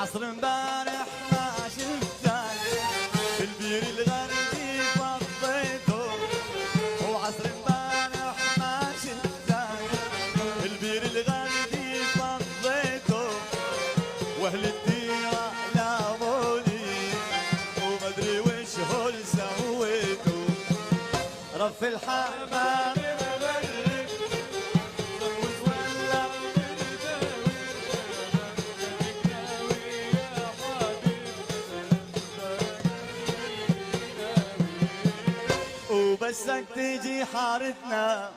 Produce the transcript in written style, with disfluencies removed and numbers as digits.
وعصر امبارح ما شفتك البير الغربي فضيته، وعصر امبارح ما شفتك البير الغربي فضيته، واهل الديرة لاموني ومدري وش هو اللي سويته. رف الحمام وبسك تجي حارتنا